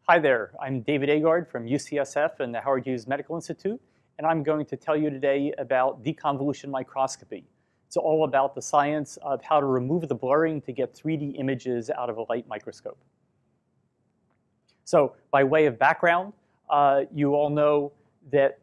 Hi there, I'm David Agard from UCSF and the Howard Hughes Medical Institute, and I'm going to tell you today about deconvolution microscopy. It's all about the science of how to remove the blurring to get 3D images out of a light microscope. So by way of background, you all know that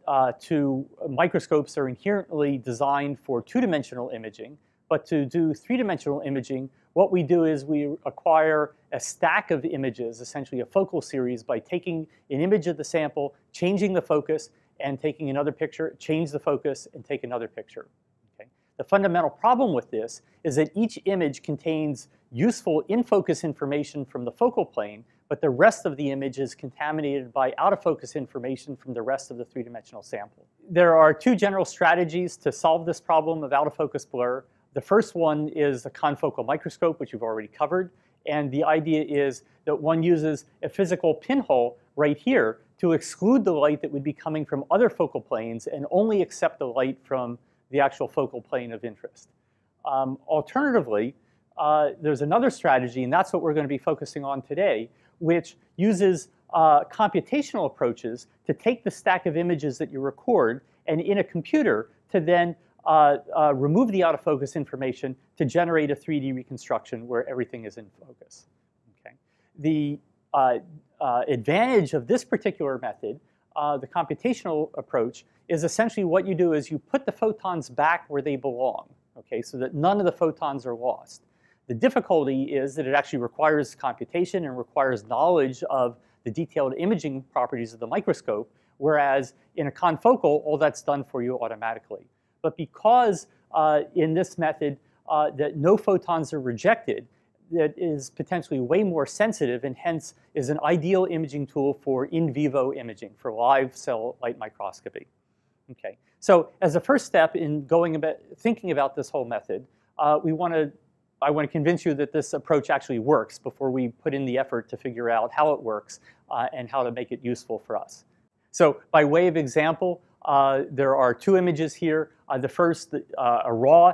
microscopes are inherently designed for two-dimensional imaging, but to do three-dimensional imaging, what we do is we acquire a stack of images, essentially a focal series, by taking an image of the sample, changing the focus, and taking another picture, change the focus, and take another picture. Okay? The fundamental problem with this is that each image contains useful in-focus information from the focal plane, but the rest of the image is contaminated by out-of-focus information from the rest of the three-dimensional sample. There are two general strategies to solve this problem of out-of-focus blur. The first one is the confocal microscope, which you've already covered. And the idea is that one uses a physical pinhole right here to exclude the light that would be coming from other focal planes and only accept the light from the actual focal plane of interest. Alternatively, there's another strategy, and that's what we're going to be focusing on today, which uses computational approaches to take the stack of images that you record and in a computer to then remove the out-of-focus information to generate a 3D reconstruction where everything is in focus. Okay. The advantage of this particular method, the computational approach, is essentially what you do is you put the photons back where they belong, okay, so that none of the photons are lost. The difficulty is that it actually requires computation and requires knowledge of the detailed imaging properties of the microscope, whereas in a confocal, all that's done for you automatically. But because in this method that no photons are rejected, that is potentially way more sensitive and hence is an ideal imaging tool for in vivo imaging, for live cell light microscopy. Okay. So as a first step in thinking about this whole method, I want to convince you that this approach actually works before we put in the effort to figure out how it works and how to make it useful for us. So by way of example, there are two images here. The first, a raw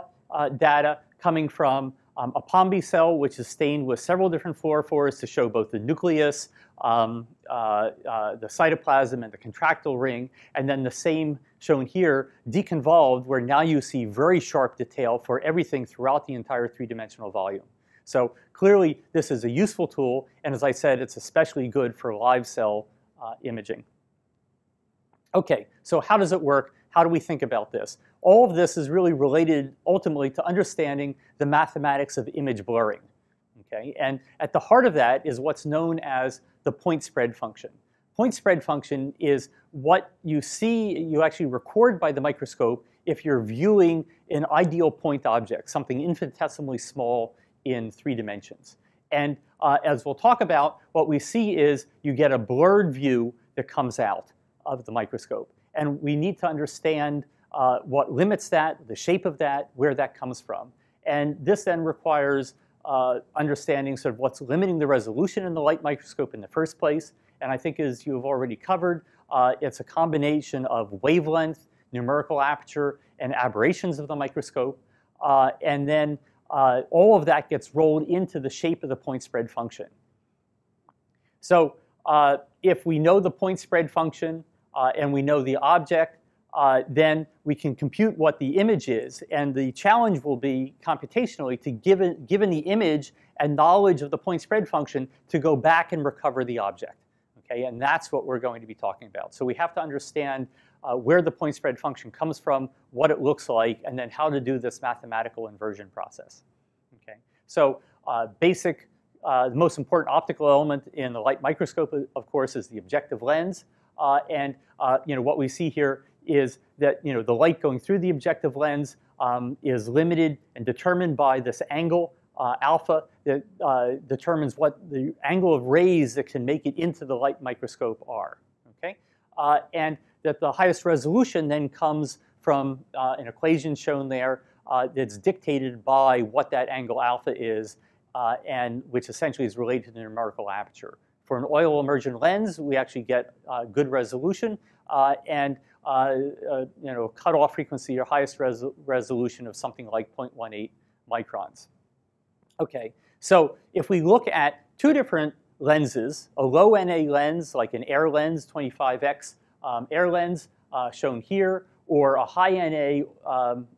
data coming from a Pombe cell, which is stained with several different fluorophores to show both the nucleus, the cytoplasm, and the contractile ring. And then the same shown here, deconvolved, where now you see very sharp detail for everything throughout the entire three-dimensional volume. So clearly, this is a useful tool. And as I said, it's especially good for live cell imaging. Okay, so how does it work? How do we think about this? All of this is really related ultimately to understanding the mathematics of image blurring. Okay? And at the heart of that is what's known as the point spread function. Point spread function is what you see, you actually record by the microscope if you're viewing an ideal point object, something infinitesimally small in 3 dimensions. And as we'll talk about, what we see is you get a blurred view that comes out of the microscope. And we need to understand what limits that, the shape of that, where that comes from. And this then requires understanding sort of what's limiting the resolution in the light microscope in the first place. And I think as you have already covered, it's a combination of wavelength, numerical aperture, and aberrations of the microscope. And then all of that gets rolled into the shape of the point spread function. So if we know the point spread function, and we know the object, then we can compute what the image is. And the challenge will be computationally to given the image and knowledge of the point spread function to go back and recover the object. Okay? And that's what we're going to be talking about. So we have to understand where the point spread function comes from, what it looks like, and then how to do this mathematical inversion process. Okay? So the most important optical element in the light microscope, of course, is the objective lens. What we see here is that the light going through the objective lens is limited and determined by this angle alpha that determines what the angle of rays that can make it into the light microscope are. Okay, and that the highest resolution then comes from an equation shown there that's dictated by what that angle alpha is, and which essentially is related to the numerical aperture. For an oil immersion lens, we actually get good resolution and cutoff frequency or highest resolution of something like 0.18 microns. Okay, so if we look at two different lenses, a low NA lens like an air lens, 25x air lens shown here, or a high NA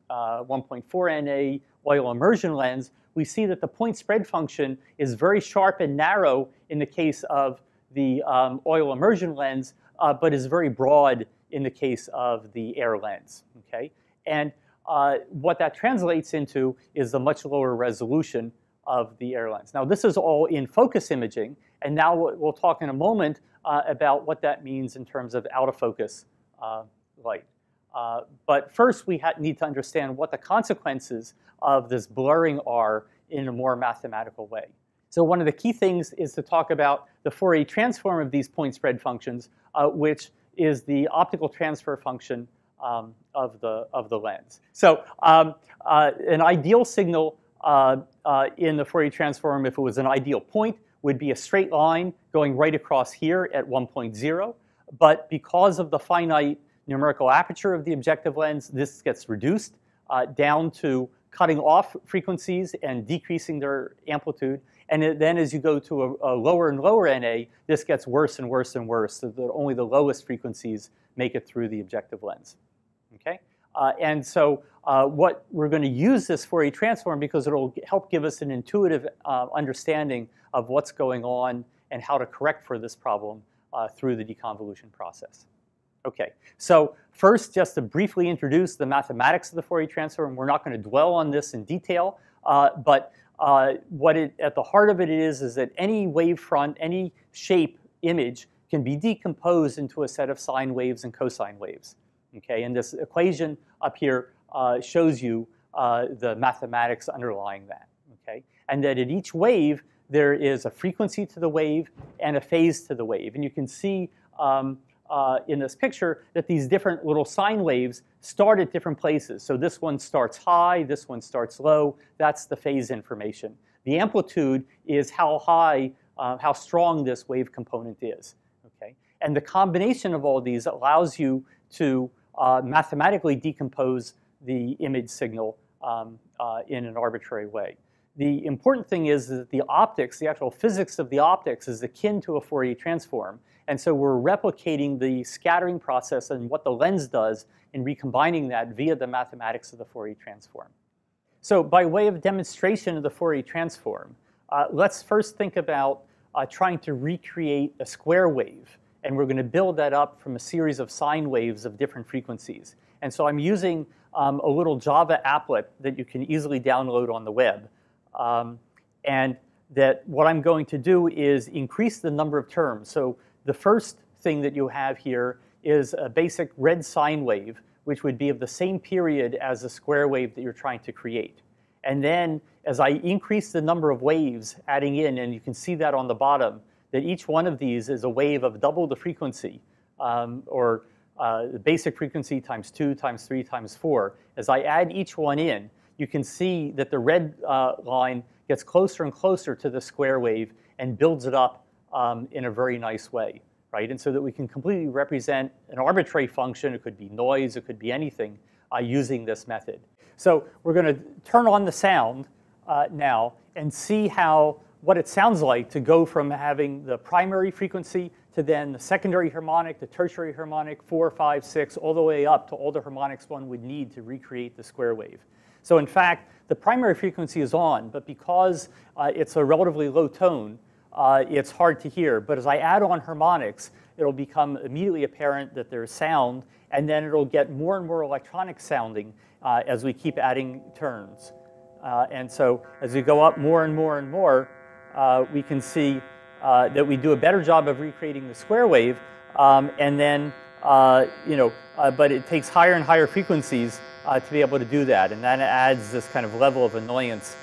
1.4 NA oil immersion lens, we see that the point spread function is very sharp and narrow in the case of the oil immersion lens, but is very broad in the case of the air lens. Okay? And what that translates into is the much lower resolution of the air lens. Now, this is all in focus imaging, and now we'll talk in a moment about what that means in terms of out of focus light. But first, we need to understand what the consequences of this blurring are in a more mathematical way. So one of the key things is to talk about the Fourier transform of these point spread functions, which is the optical transfer function of the lens. So an ideal signal in the Fourier transform, if it was an ideal point, would be a straight line going right across here at 1.0. But because of the finite numerical aperture of the objective lens, this gets reduced down to cutting off frequencies and decreasing their amplitude. And then as you go to a lower and lower NA, this gets worse and worse and worse, so that only the lowest frequencies make it through the objective lens. Okay? And so what we're going to use this Fourier transform because it'll help give us an intuitive understanding of what's going on and how to correct for this problem through the deconvolution process. Okay, so first, just to briefly introduce the mathematics of the Fourier transform. We're not going to dwell on this in detail, but at the heart of it is that any wavefront, any shape image can be decomposed into a set of sine waves and cosine waves. Okay, and this equation up here shows you the mathematics underlying that. Okay, and that at each wave there is a frequency to the wave and a phase to the wave, and you can see in this picture that these different little sine waves start at different places. So this one starts high, this one starts low. That's the phase information. The amplitude is how high, how strong this wave component is. Okay, and the combination of all these allows you to mathematically decompose the image signal in an arbitrary way. The important thing is that the optics, the actual physics of the optics, is akin to a Fourier transform. And so we're replicating the scattering process and what the lens does in recombining that via the mathematics of the Fourier transform. So by way of demonstration of the Fourier transform, let's first think about trying to recreate a square wave. And we're going to build that up from a series of sine waves of different frequencies. And so I'm using a little Java applet that you can easily download on the web. And that what I'm going to do is increase the number of terms. So the first thing that you have here is a basic red sine wave, which would be of the same period as the square wave that you're trying to create. And then as I increase the number of waves adding in, and you can see that on the bottom, that each one of these is a wave of double the frequency, or the basic frequency times 2, times 3, times 4. As I add each one in, you can see that the red line gets closer and closer to the square wave and builds it up in a very nice way, right? And so that we can completely represent an arbitrary function. It could be noise, it could be anything, using this method. So we're going to turn on the sound now and see what it sounds like to go from having the primary frequency to then the secondary harmonic, the tertiary harmonic, 4, 5, 6, all the way up to all the harmonics one would need to recreate the square wave. So in fact, the primary frequency is on, but because it's a relatively low tone, it's hard to hear. But as I add on harmonics, it'll become immediately apparent that there's sound, and then it'll get more and more electronic sounding as we keep adding turns. And so as we go up more and more and more, we can see that we do a better job of recreating the square wave, and then, but it takes higher and higher frequencies to be able to do that, and that adds this kind of level of annoyance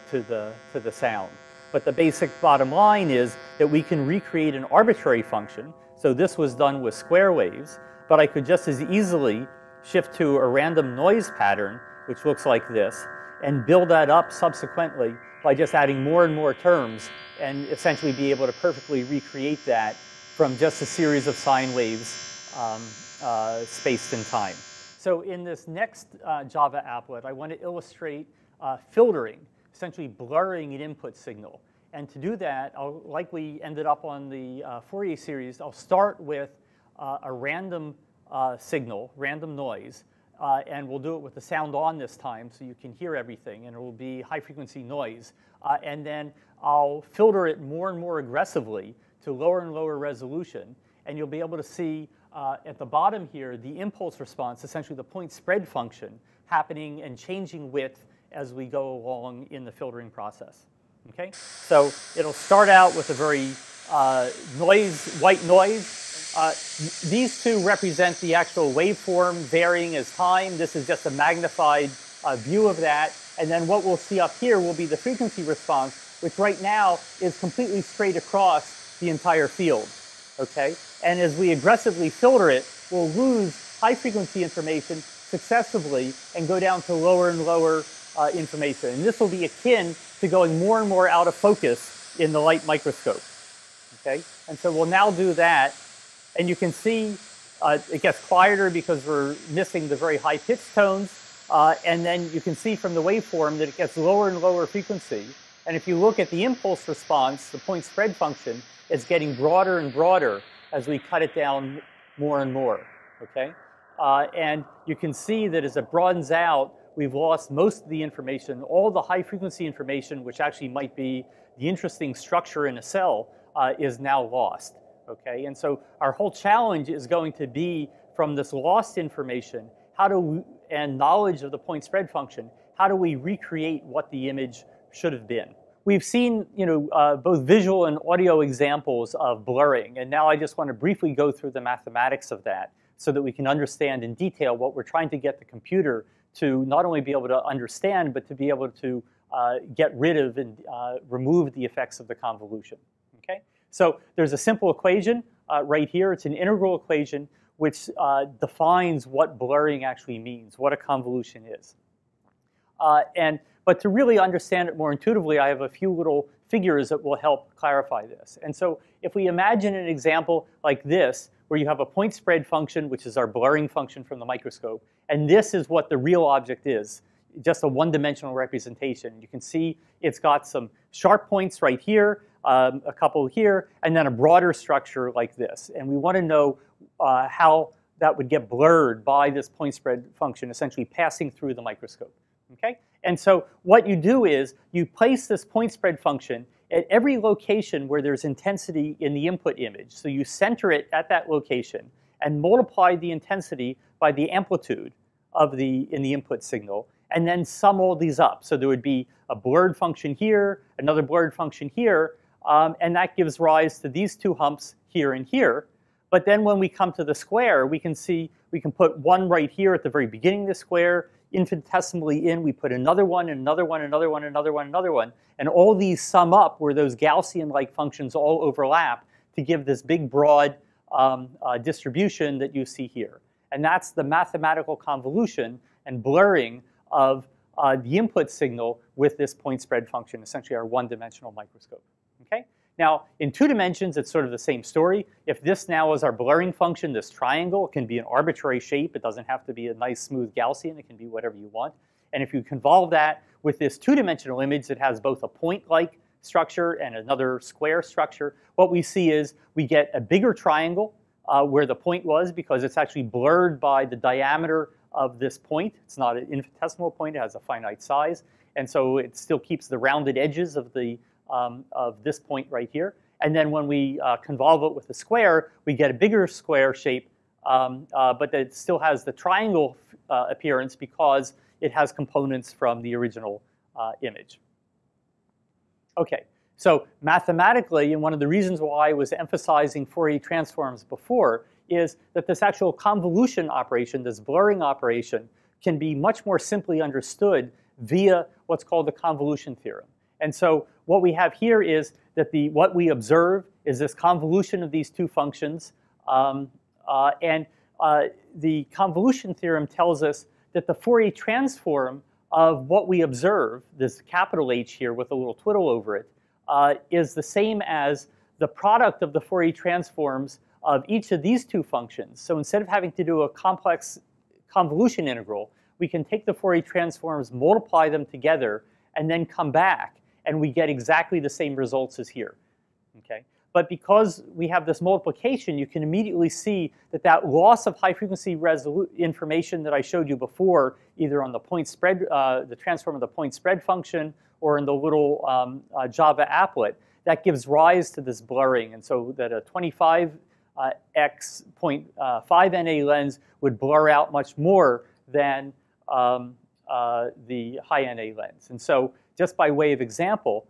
to the sound. But the basic bottom line is that we can recreate an arbitrary function. So this was done with square waves, but I could just as easily shift to a random noise pattern, which looks like this, and build that up subsequently by just adding more and more terms, and essentially be able to perfectly recreate that from just a series of sine waves spaced in time. So in this next Java applet, I want to illustrate filtering, essentially blurring an input signal. And to do that, like we ended up on the Fourier series, I'll start with a random signal, random noise, and we'll do it with the sound on this time so you can hear everything, and it will be high-frequency noise. And then I'll filter it more and more aggressively to lower and lower resolution, and you'll be able to see at the bottom here the impulse response, essentially the point spread function, happening and changing width as we go along in the filtering process. Okay? So it'll start out with a very white noise. These two represent the actual waveform varying as time. This is just a magnified view of that. And then what we'll see up here will be the frequency response, which right now is completely straight across the entire field. Okay? And as we aggressively filter it, we'll lose high-frequency information successively and go down to lower and lower information. And this will be akin to going more and more out of focus in the light microscope. Okay? And so we'll now do that. And you can see it gets quieter because we're missing the very high pitch tones. And then you can see from the waveform that it gets lower and lower frequency. And if you look at the impulse response, the point spread function, it's getting broader and broader as we cut it down more and more. Okay? And you can see that as it broadens out, we've lost most of the information. All the high-frequency information, which actually might be the interesting structure in a cell, is now lost. Okay? And so our whole challenge is going to be from this lost information, and knowledge of the point spread function, how do we recreate what the image should have been? We've seen, both visual and audio examples of blurring, and now I just want to briefly go through the mathematics of that so that we can understand in detail what we're trying to get the computer to not only be able to understand, but to be able to get rid of and remove the effects of the convolution. Okay? So there's a simple equation right here. It's an integral equation which defines what blurring actually means, what a convolution is. But to really understand it more intuitively, I have a few little figures that will help clarify this. And so if we imagine an example like this, where you have a point spread function, which is our blurring function from the microscope, and this is what the real object is, just a one-dimensional representation. You can see it's got some sharp points right here, a couple here, and then a broader structure like this. And we want to know how that would get blurred by this point spread function, essentially passing through the microscope. Okay? And so what you do is you place this point spread function at every location where there's intensity in the input image. So you center it at that location and multiply the intensity by the amplitude of in the input signal, and then sum all these up. So there would be a blurred function here, another blurred function here, and that gives rise to these two humps here and here. But then when we come to the square, we can see we can put one right here at the very beginning of the square. Infinitesimally in, we put another one, and another one, another one, another one, another one. And all these sum up where those Gaussian-like functions all overlap to give this big, broad distribution that you see here. And that's the mathematical convolution and blurring of the input signal with this point spread function, essentially our one-dimensional microscope. Okay? Now, in 2 dimensions, it's sort of the same story. If this now is our blurring function, this triangle, it can be an arbitrary shape. It doesn't have to be a nice, smooth Gaussian. It can be whatever you want. And if you convolve that with this 2-dimensional image that has both a point-like structure and another square structure, what we see is we get a bigger triangle where the point was, because it's actually blurred by the diameter of this point. It's not an infinitesimal point. It has a finite size. And so it still keeps the rounded edges of this point right here. And then when we convolve it with a square, we get a bigger square shape, but it still has the triangle appearance because it has components from the original image. Okay, so mathematically, and one of the reasons why I was emphasizing Fourier transforms before, is that this actual convolution operation, this blurring operation, can be much more simply understood via what's called the convolution theorem. And so what we have here is that what we observe is this convolution of these two functions. The convolution theorem tells us that the Fourier transform of what we observe, this capital H here with a little twiddle over it, is the same as the product of the Fourier transforms of each of these two functions. So instead of having to do a complex convolution integral, we can take the Fourier transforms, multiply them together, and then come back and we get exactly the same results as here. Okay? But because we have this multiplication, you can immediately see that that loss of high-frequency information that I showed you before, either on the point spread, the transform of the point spread function, or in the little Java applet, that gives rise to this blurring. And so that a 25x 0.5 NA lens would blur out much more than the high NA lens. And so just by way of example,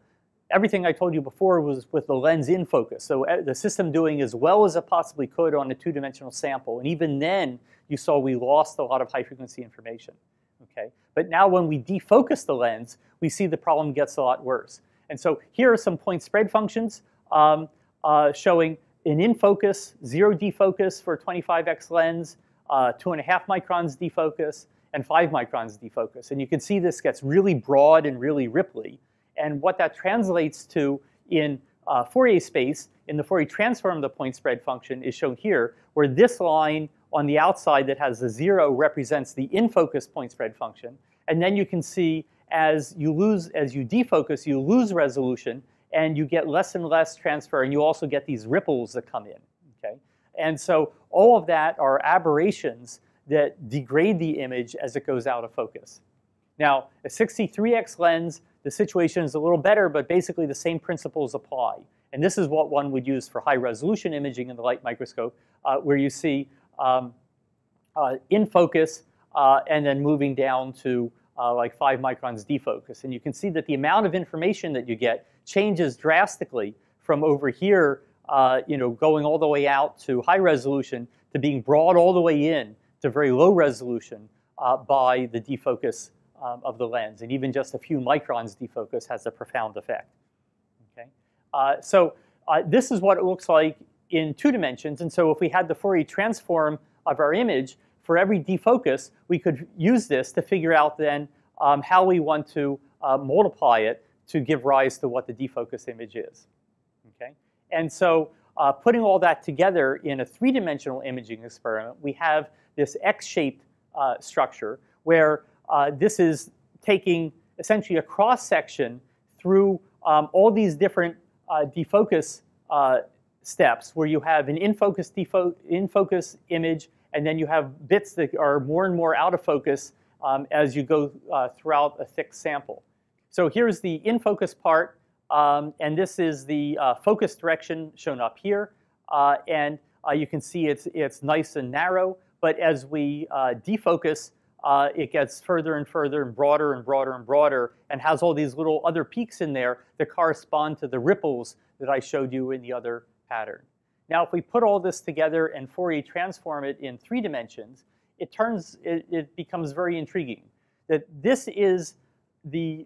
everything I told you before was with the lens in focus. So the system doing as well as it possibly could on a two-dimensional sample. And even then, you saw we lost a lot of high-frequency information. Okay? But now when we defocus the lens, we see the problem gets a lot worse. And so here are some point spread functions showing an in-focus, 0 defocus for a 25x lens, 2.5 microns defocus, and 5 microns defocus. And you can see this gets really broad and really ripply. And what that translates to in Fourier space, in the Fourier transform of the point spread function, is shown here, where this line on the outside that has a 0 represents the in-focus point spread function. And then you can see as you defocus, you lose resolution, and you get less and less transfer, and you also get these ripples that come in. Okay? And so all of that are aberrations that degrade the image as it goes out of focus. Now, a 63x lens, the situation is a little better, but basically the same principles apply. And this is what one would use for high-resolution imaging in the light microscope, where you see in focus and then moving down to like 5 microns defocus. And you can see that the amount of information that you get changes drastically from over here, going all the way out to high resolution to being brought all the way in to very low resolution by the defocus of the lens. And even just a few microns defocus has a profound effect. Okay? So this is what it looks like in 2 dimensions. And so if we had the Fourier transform of our image, for every defocus, we could use this to figure out then how we want to multiply it to give rise to what the defocus image is. Okay? And so putting all that together in a 3-dimensional imaging experiment, we have this X-shaped structure where this is taking essentially a cross-section through all these different defocus steps, where you have an in-focus image, and then you have bits that are more and more out of focus as you go throughout a thick sample. So here's the in-focus part, and this is the focus direction shown up here. And you can see it's nice and narrow, but as we defocus, it gets further and further and broader and broader and broader, and has all these little other peaks in there that correspond to the ripples that I showed you in the other pattern. Now, if we put all this together and Fourier transform it in 3 dimensions, it becomes very intriguing. That this is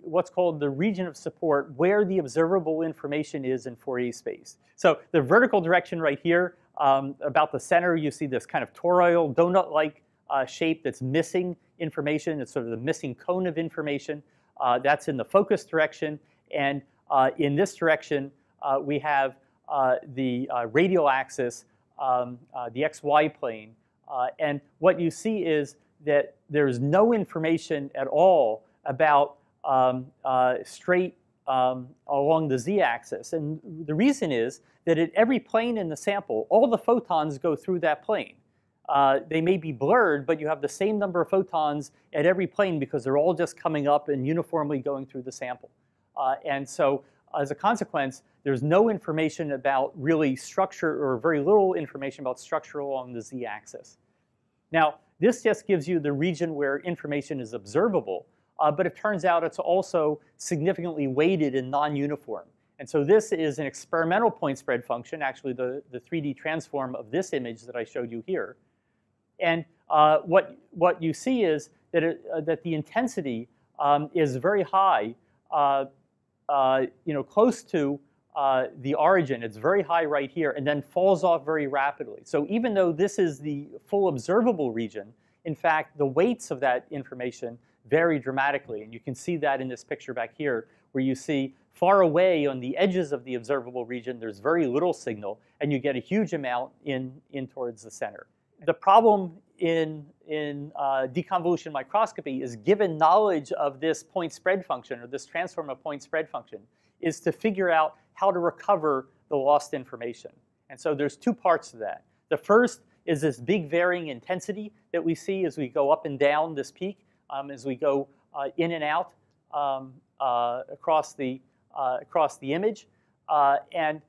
what's called the region of support, where the observable information is in Fourier space. So the vertical direction right here, about the center, you see this kind of toroidal, donut-like shape that's missing information. It's sort of the missing cone of information. That's in the focus direction. And in this direction, we have the radial axis, the XY plane. And what you see is that there's no information at all about straight along the z-axis. And the reason is that at every plane in the sample, all the photons go through that plane. They may be blurred, but you have the same number of photons at every plane because they're all just coming up and uniformly going through the sample. And so as a consequence, there's no information about really structure, or very little information about structure along the z-axis. Now, this just gives you the region where information is observable, but it turns out it's also significantly weighted and non-uniform. And so this is an experimental point spread function, actually the 3D transform of this image that I showed you here. And what you see is that, that the intensity is very high, close to the origin. It's very high right here, and then falls off very rapidly. So even though this is the full observable region, in fact, the weights of that information vary dramatically. And you can see that in this picture back here, where you see far away on the edges of the observable region, there's very little signal, and you get a huge amount in towards the center. The problem in deconvolution microscopy is given knowledge of this point spread function, or this transform of point spread function, is to figure out how to recover the lost information. And so there's two parts to that. The first is this big varying intensity that we see as we go up and down this peak, as we go in and out across the image, and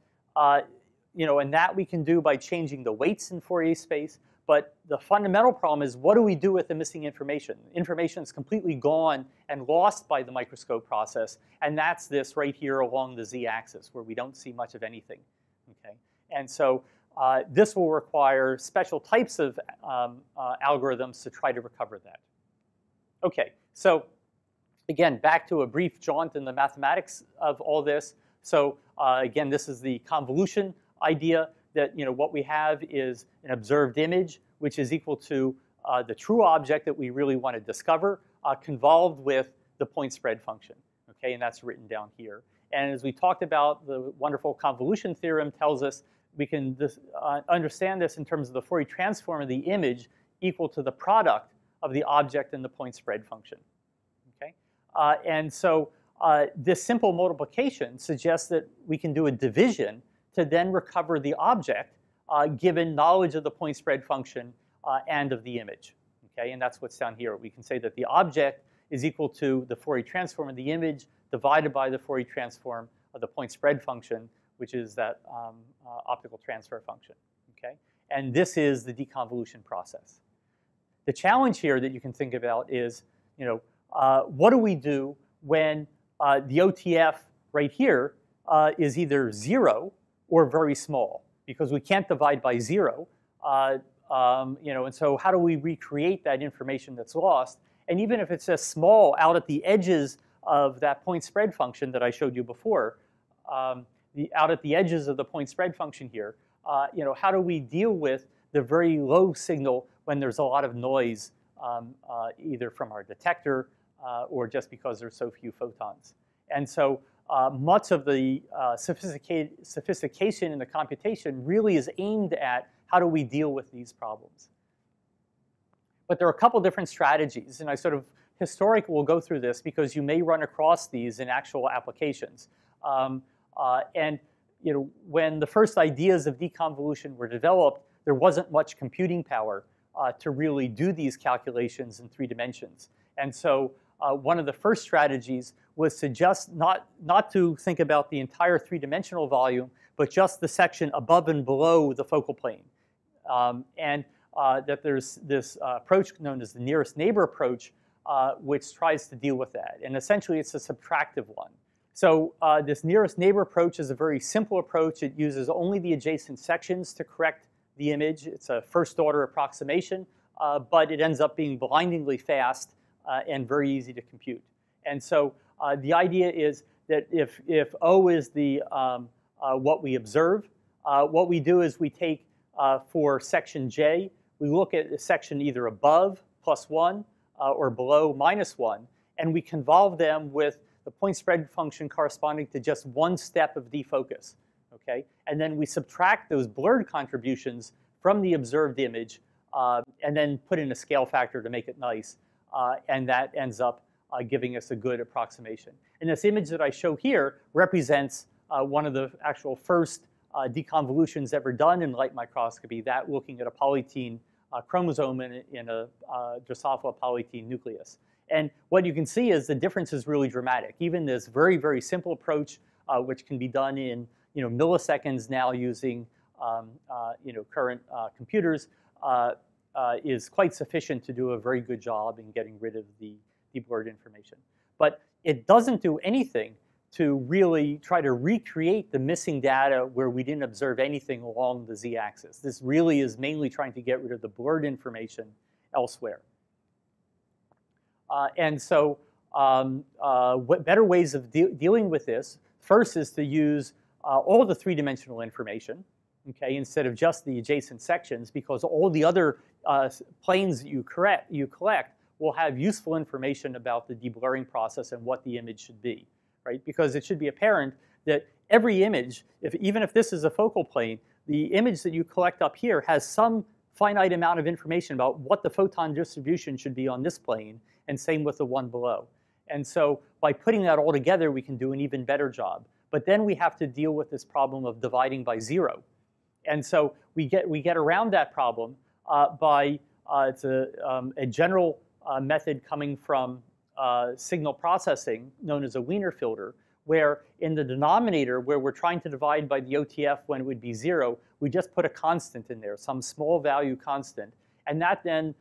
that we can do by changing the weights in Fourier space. But the fundamental problem is, what do we do with the missing information? Information is completely gone and lost by the microscope process, and that's this right here along the z-axis, where we don't see much of anything. Okay, and so this will require special types of algorithms to try to recover that. Okay, so again, back to a brief jaunt in the mathematics of all this. So again, this is the convolution idea, that what we have is an observed image, which is equal to the true object that we really want to discover, convolved with the point spread function. Okay, and that's written down here. And as we talked about, the wonderful convolution theorem tells us we can understand this in terms of the Fourier transform of the image equal to the product of the object and the point spread function. Okay, and so this simple multiplication suggests that we can do a division to then recover the object given knowledge of the point spread function and of the image. Okay, and that's what's down here. We can say that the object is equal to the Fourier transform of the image divided by the Fourier transform of the point spread function, which is that optical transfer function. Okay, and this is the deconvolution process. The challenge here that you can think about is, what do we do when the OTF right here is either 0 or very small, because we can't divide by 0. And so how do we recreate that information that's lost? And even if it's just small out at the edges of that point spread function that I showed you before, out at the edges of the point spread function here, how do we deal with the very low signal when there's a lot of noise, either from our detector or just because there's so few photons? And so much of the sophistication in the computation really is aimed at how do we deal with these problems. But there are a couple different strategies, and I sort of historically will go through this because you may run across these in actual applications. And when the first ideas of deconvolution were developed, there wasn't much computing power to really do these calculations in 3 dimensions. And so one of the first strategies was to just not to think about the entire 3-dimensional volume, but just the section above and below the focal plane. That there's this approach known as the nearest neighbor approach, which tries to deal with that. And essentially, it's a subtractive one. So this nearest neighbor approach is a very simple approach. It uses only the adjacent sections to correct the image. It's a first-order approximation, but it ends up being blindingly fast and very easy to compute. And so the idea is that if O is the what we observe, what we do is we take for section J, we look at a section either above +1 or below -1, and we convolve them with the point spread function corresponding to just one step of defocus. Okay, and then we subtract those blurred contributions from the observed image, and then put in a scale factor to make it nice, and that ends up giving us a good approximation. And this image that I show here represents one of the actual first deconvolutions ever done in light microscopy, that looking at a polytene chromosome in a Drosophila polytene nucleus. And what you can see is the difference is really dramatic. Even this very, very simple approach, which can be done in milliseconds now using current computers, is quite sufficient to do a very good job in getting rid of the blurred information. But it doesn't do anything to really try to recreate the missing data where we didn't observe anything along the z-axis. This really is mainly trying to get rid of the blurred information elsewhere. And so better ways of dealing with this, first is to use all the 3-dimensional information, okay, instead of just the adjacent sections, because all the other planes that you collect will have useful information about the deblurring process and what the image should be, right? Because it should be apparent that every image, even if this is a focal plane, the image that you collect up here has some finite amount of information about what the photon distribution should be on this plane, and same with the one below. And so by putting that all together, we can do an even better job. But then we have to deal with this problem of dividing by 0. And so we get around that problem by it's a general method coming from signal processing known as a Wiener filter, where in the denominator, where we're trying to divide by the OTF when it would be 0, we just put a constant in there, some small value constant. And that then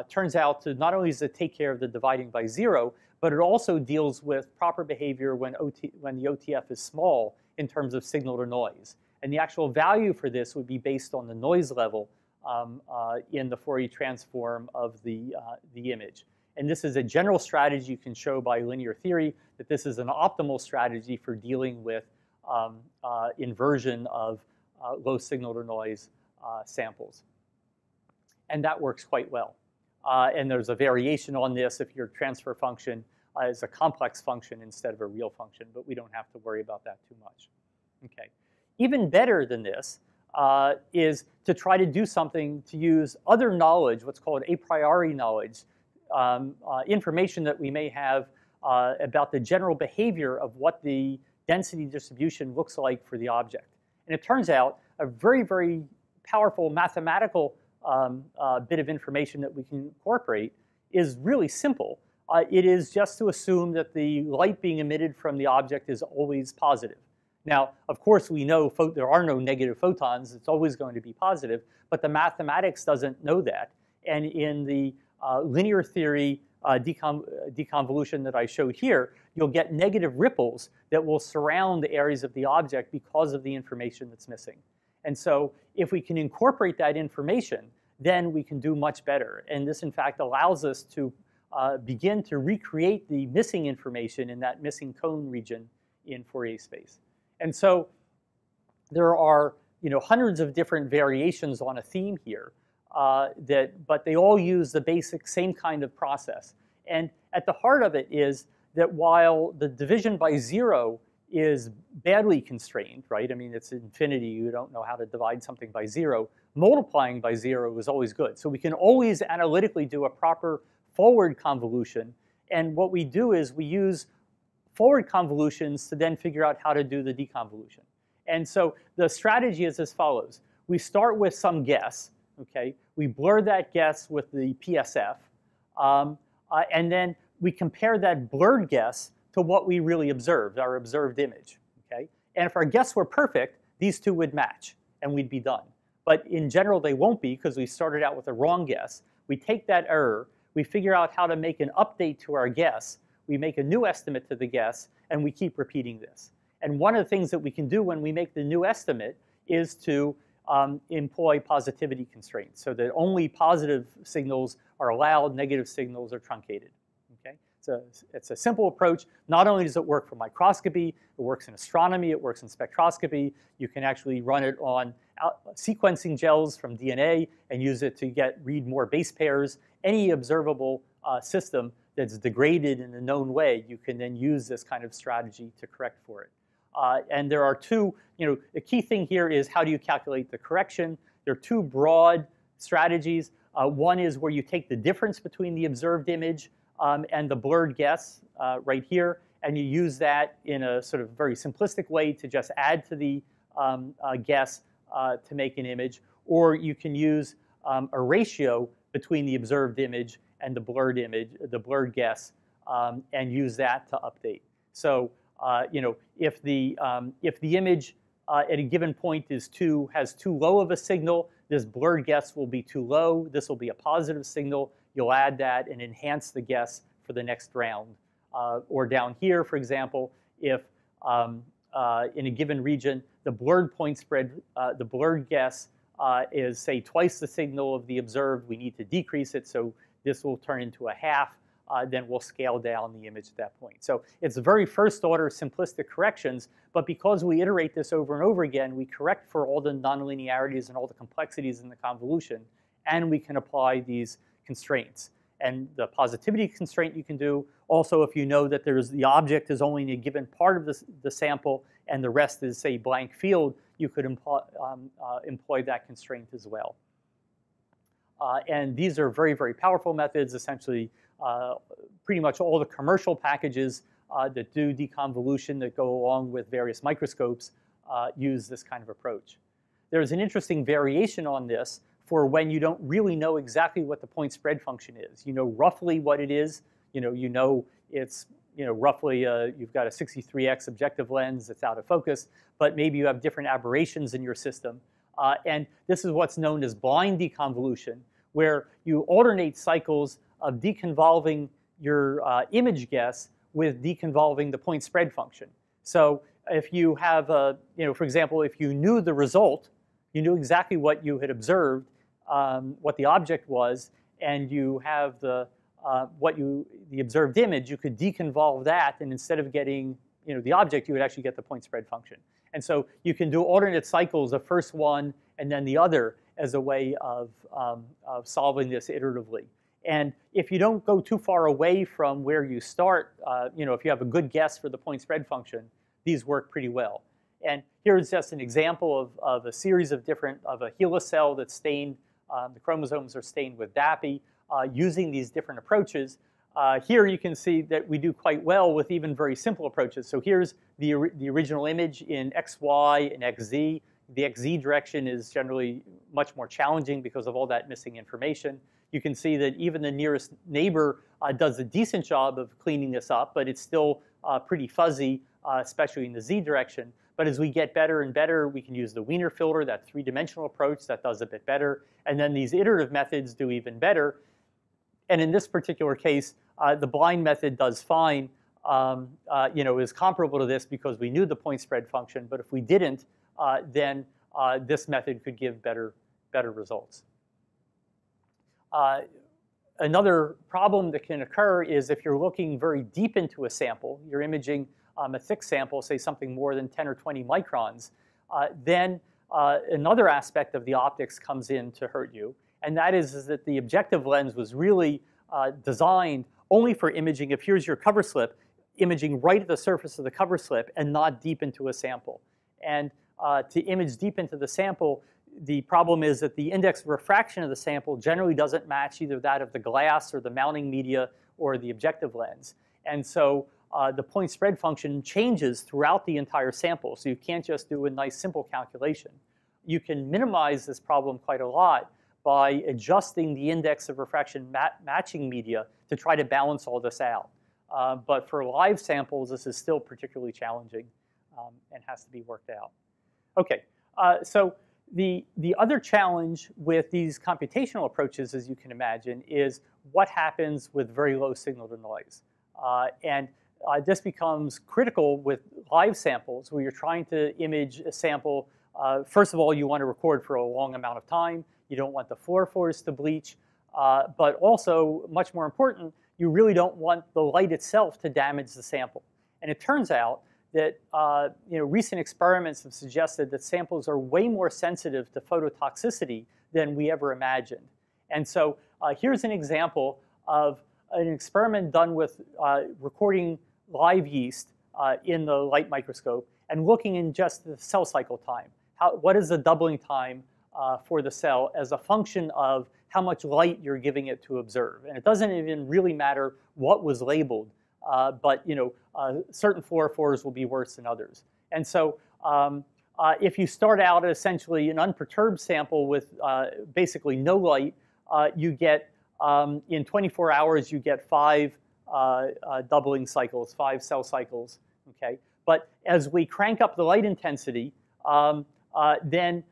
turns out to not only does it take care of the dividing by 0, but it also deals with proper behavior when the OTF is small in terms of signal to noise. And the actual value for this would be based on the noise level in the Fourier transform of the image. And this is a general strategy you can show by linear theory that this is an optimal strategy for dealing with inversion of low signal to noise samples. And that works quite well. And there's a variation on this if your transfer function is a complex function instead of a real function, but we don't have to worry about that too much. Okay. Even better than this is to try to do something to use other knowledge, what's called a priori knowledge, information that we may have about the general behavior of what the density distribution looks like for the object. And it turns out a very, very powerful mathematical bit of information that we can incorporate is really simple. It is just to assume that the light being emitted from the object is always positive. Now, of course, we know there are no negative photons. It's always going to be positive. But the mathematics doesn't know that. And in the linear theory deconvolution that I showed here, you'll get negative ripples that will surround the areas of the object because of the information that's missing. And so if we can incorporate that information, then we can do much better. And this, in fact, allows us to begin to recreate the missing information in that missing cone region in Fourier space. And so there are hundreds of different variations on a theme here, but they all use the basic same kind of process. And at the heart of it is that while the division by 0 is badly constrained, right? I mean, it's infinity. You don't know how to divide something by 0. Multiplying by 0 is always good. So we can always analytically do a proper forward convolution. And what we do is we use forward convolutions to then figure out how to do the deconvolution. And so the strategy is as follows. We start with some guess. Okay? We blur that guess with the PSF. And then we compare that blurred guess to what we really observed, our observed image. Okay? And if our guess were perfect, these two would match, and we'd be done. But in general, they won't be because we started out with a wrong guess. We take that error. We figure out how to make an update to our guess. We make a new estimate to the guess, and we keep repeating this. And one of the things that we can do when we make the new estimate is to employ positivity constraints so that only positive signals are allowed, negative signals are truncated. Okay? So it's a simple approach. Not only does it work for microscopy, it works in astronomy, it works in spectroscopy. You can actually run it on sequencing gels from DNA and use it to read more base pairs. Any observable system that's degraded in a known way, you can then use this kind of strategy to correct for it. And there are two, the key thing here is how do you calculate the correction? There are two broad strategies. One is where you take the difference between the observed image and the blurred guess right here, and you use that in a sort of very simplistic way to just add to the guess to make an image. Or you can use a ratio between the observed image and the blurred image, the blurred guess, and use that to update. So if the image at a given point has too low of a signal, this blurred guess will be too low. This will be a positive signal. You'll add that and enhance the guess for the next round. Or down here, for example, if in a given region the blurred point spread, the blurred guess is say twice the signal of the observed, we need to decrease it. So this will turn into a half. Then we'll scale down the image at that point. So it's very first order simplistic corrections, but because we iterate this over and over again, we correct for all the nonlinearities and all the complexities in the convolution, and we can apply these constraints. And the positivity constraint you can do, also if you know that the object is only in a given part of the sample and the rest is, say, blank field, you could employ that constraint as well. And these are very, very powerful methods. Essentially, pretty much all the commercial packages that do deconvolution that go along with various microscopes use this kind of approach. There's an interesting variation on this for when you don't really know exactly what the point spread function is. You know roughly what it is. You know it's roughly you've got a 63x objective lens that's out of focus, but maybe you have different aberrations in your system. And this is what's known as blind deconvolution, where you alternate cycles of deconvolving your image guess with deconvolving the point spread function. So if you have, for example, if you knew the result, you knew exactly what you had observed, what the object was, and you have the observed image, you could deconvolve that, and instead of getting the object, you would actually get the point spread function. And so you can do alternate cycles of first one and then the other as a way of solving this iteratively. And if you don't go too far away from where you start, if you have a good guess for the point spread function, these work pretty well. And here's just an example of a series of a HeLa cell that's stained. The chromosomes are stained with DAPI using these different approaches. Here you can see that we do quite well with even very simple approaches. So here's the original image in XY and XZ. The XZ direction is generally much more challenging because of all that missing information. You can see that even the nearest neighbor does a decent job of cleaning this up, but it's still pretty fuzzy, especially in the Z direction. But as we get better and better, we can use the Wiener Filter, that three-dimensional approach that does a bit better. And then these iterative methods do even better. And in this particular case, the blind method does fine, is comparable to this because we knew the point spread function. But if we didn't, then this method could give better results. Another problem that can occur is if you're looking very deep into a sample, you're imaging a thick sample, say something more than 10 or 20 microns, then another aspect of the optics comes in to hurt you. And that is that the objective lens was really designed only for imaging, if here's your cover slip, imaging right at the surface of the cover slip and not deep into a sample. And to image deep into the sample, the problem is that the index of refraction of the sample generally doesn't match either that of the glass or the mounting media or the objective lens. And so the point spread function changes throughout the entire sample. So you can't just do a nice simple calculation. You can minimize this problem quite a lot by adjusting the index of refraction matching media to try to balance all this out. But for live samples, this is still particularly challenging and has to be worked out. OK, so the other challenge with these computational approaches, as you can imagine, is what happens with very low signal to noise. This becomes critical with live samples where you're trying to image a sample. First of all, you want to record for a long amount of time. You don't want the fluorophores to bleach. But also, much more important, you really don't want the light itself to damage the sample. And it turns out that recent experiments have suggested that samples are way more sensitive to phototoxicity than we ever imagined. And so here's an example of an experiment done with recording live yeast in the light microscope and looking in just the cell cycle time. What is the doubling time for the cell as a function of how much light you're giving it to observe? And it doesn't even really matter what was labeled, but certain fluorophores will be worse than others. And so if you start out at essentially an unperturbed sample with basically no light, you get, in 24 hours, you get 5 doubling cycles, 5 cell cycles. Okay? But as we crank up the light intensity, then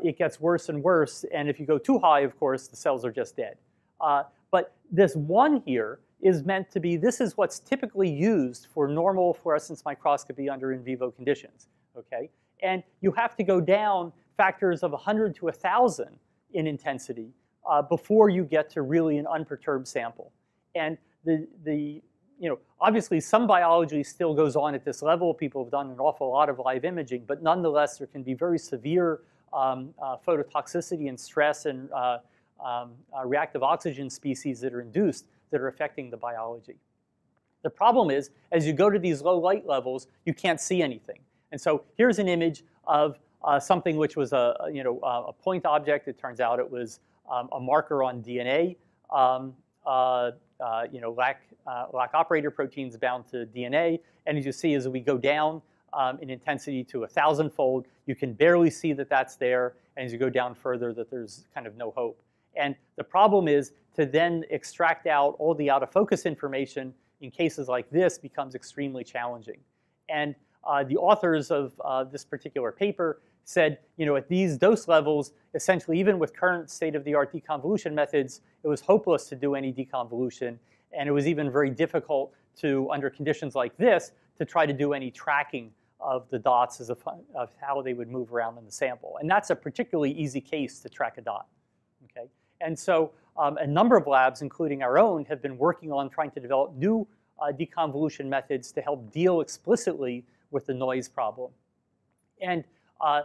it gets worse and worse. And if you go too high, of course, the cells are just dead. But this one here is meant to be, this is what's typically used for normal fluorescence microscopy under in vivo conditions. Okay? And you have to go down factors of 100 to 1,000 in intensity before you get to really an unperturbed sample. And obviously some biology still goes on at this level. People have done an awful lot of live imaging, but nonetheless there can be very severe phototoxicity and stress and reactive oxygen species that are induced that are affecting the biology. The problem is, as you go to these low light levels, you can't see anything. And so here's an image of something which was a point object. It turns out it was a marker on DNA. Lac operator proteins bound to DNA. And as you see, as we go down in intensity to 1,000-fold, you can barely see that that's there. And as you go down further, that there's kind of no hope. And the problem is to then extract out all the out of focus information in cases like this becomes extremely challenging. And the authors of this particular paper said, at these dose levels, essentially even with current state-of-the-art deconvolution methods, it was hopeless to do any deconvolution. And it was even very difficult to, under conditions like this, to try to do any tracking of the dots of how they would move around in the sample. And that's a particularly easy case to track a dot. Okay? And so a number of labs, including our own, have been working on trying to develop new deconvolution methods to help deal explicitly with the noise problem. And I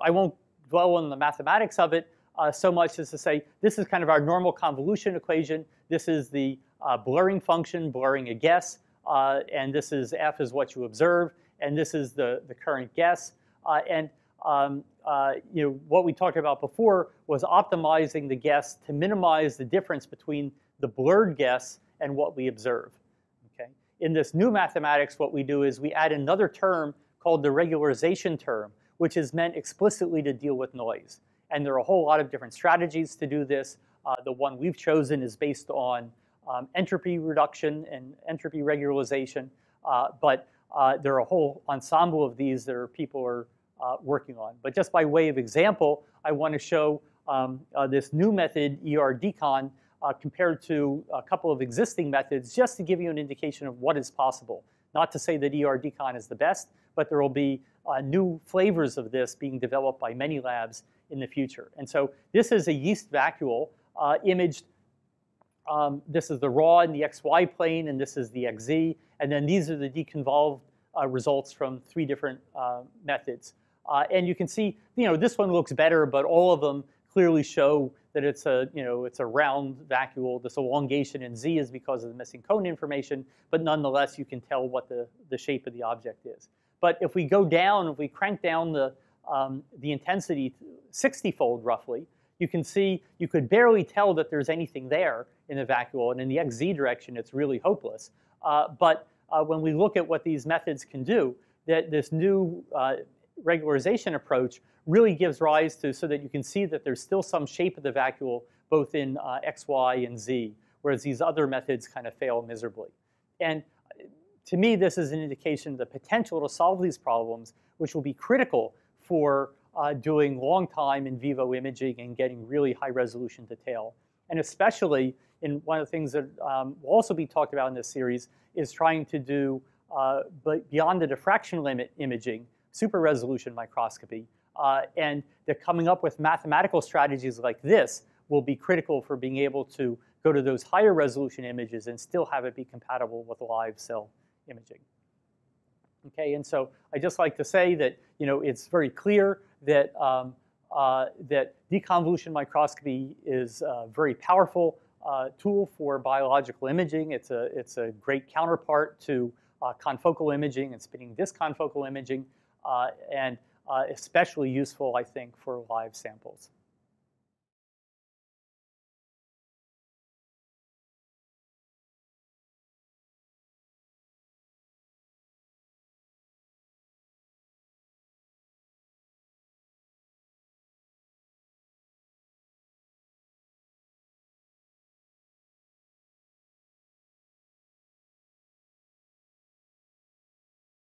won't dwell on the mathematics of it so much as to say, this is kind of our normal convolution equation. This is the blurring function, blurring a guess. And this is f is what you observe. And this is the current guess. What we talked about before was optimizing the guess to minimize the difference between the blurred guess and what we observe. Okay? In this new mathematics, what we do is we add another term called the regularization term, which is meant explicitly to deal with noise. And there are a whole lot of different strategies to do this. The one we've chosen is based on entropy reduction and entropy regularization. But there are a whole ensemble of these that people are working on. But just by way of example, I want to show this new method, Decon, compared to a couple of existing methods, just to give you an indication of what is possible. Not to say that Decon is the best, but there will be new flavors of this being developed by many labs in the future. And so this is a yeast vacuole imaged. This is the raw in the XY plane, and this is the XZ. And then these are the deconvolved results from 3 different methods. And you can see, this one looks better, but all of them clearly show that it's a round vacuole. This elongation in Z is because of the missing cone information, but nonetheless, you can tell what the shape of the object is. But if we go down, if we crank down the intensity 60-fold roughly, you can see you could barely tell that there's anything there in the vacuole, and in the XZ direction, it's really hopeless. But when we look at what these methods can do, that this new regularization approach really gives rise to, so that you can see that there's still some shape of the vacuole both in X, Y, and Z, whereas these other methods kind of fail miserably. And to me, this is an indication of the potential to solve these problems, which will be critical for doing long time in vivo imaging and getting really high resolution detail. And especially in one of the things that will also be talked about in this series is trying to do, but beyond the diffraction limit imaging, super resolution microscopy. And that coming up with mathematical strategies like this will be critical for being able to go to those higher resolution images and still have it be compatible with live cell imaging. Okay, and so I just like to say that it's very clear that that deconvolution microscopy is a very powerful tool for biological imaging. It's a great counterpart to confocal imaging and spinning disk confocal imaging, and especially useful, I think, for live samples.